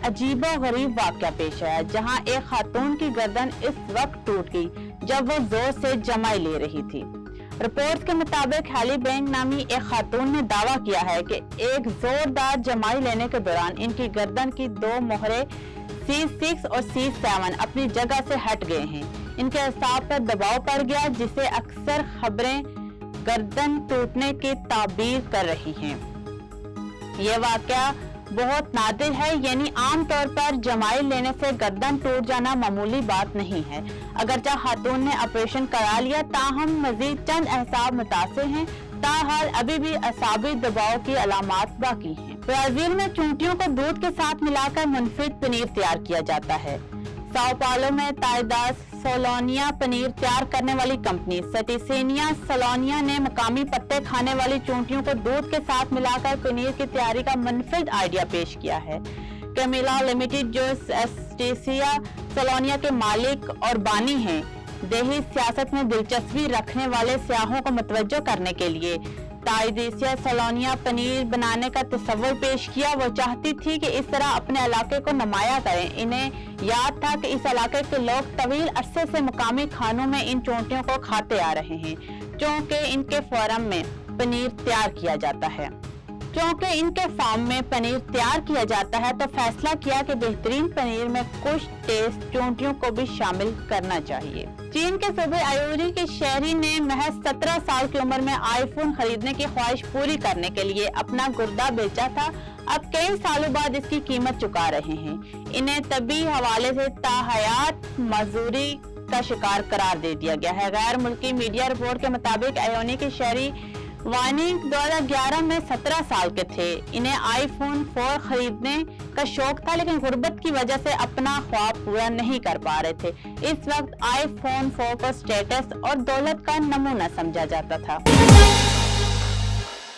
अजीबोगरीब वाक़या पेश आया, जहां एक खातून की गर्दन इस वक्त टूट गई जब वो जोर से जमाई ले रही थी। रिपोर्ट्स के मुताबिक हैली बैंक नामी एक खातून ने दावा किया है कि एक जोरदार जमाई लेने के दौरान इनकी गर्दन की 2 मोहरे C6 और C7 अपनी जगह से हट गए हैं। इनके असाब पर दबाव पड़ गया, जिसे अक्सर खबरें गर्दन टूटने की ताबीर कर रही हैं। ये वाक़या बहुत नादिर है, यानी आम तौर पर जमाई लेने से गर्दन टूट जाना मामूली बात नहीं है। अगरचे खातून ने ऑपरेशन करा लिया, ताहम मजीद चंद अहसाब मुतासिर हैं। ताहाल अभी भी असाबी दबाव की अलामात बाकी हैं। ब्राजील में चूंटियों को दूध के साथ मिलाकर मुनफिद पनीर तैयार किया जाता है। साओ पाउलो में ताइदास सोलोनिया पनीर तैयार करने वाली कंपनी सटिसेनिया सोलोनिया ने मकामी पत्ते खाने वाली चूंटियों को दूध के साथ मिलाकर पनीर की तैयारी का मुनफिद आइडिया पेश किया है। कैमिला लिमिटेड, जो सटिसिया सोलोनिया के मालिक और बानी हैं, देही सियासत में दिलचस्पी रखने वाले सियाहों को मुतवज्जो करने के लिए ताइदासिया सोलोनिया पनीर बनाने का तस्वुर पेश किया। वो चाहती थी कि इस तरह अपने इलाके को नुमाया करें। इन्हें याद था कि इस इलाके के लोग तवील अरसे से मुकामी खानों में इन चोंटियों को खाते आ रहे हैं, क्योंकि इनके फार्म में पनीर तैयार किया जाता है, तो फैसला किया कि बेहतरीन पनीर में कुछ टेस्ट चोंटियों को भी शामिल करना चाहिए। चीन के सूबे आयोरी के शहरी ने महज 17 साल की उम्र में आईफोन खरीदने की ख्वाहिश पूरी करने के लिए अपना गुर्दा बेचा था। अब कई सालों बाद इसकी कीमत चुका रहे हैं। इन्हें तभी हवाले से ताहयात मजदूरी का शिकार करार दे दिया गया है। गैर मुल्की मीडिया रिपोर्ट के मुताबिक आयोनी के शहरी वानी 2011 में 17 साल के थे। इन्हें आईफोन 4 खरीदने का शौक था, लेकिन गुर्बत की वजह से अपना ख्वाब पूरा नहीं कर पा रहे थे। इस वक्त आईफोन 4 को स्टेटस और दौलत का नमूना समझा जाता था।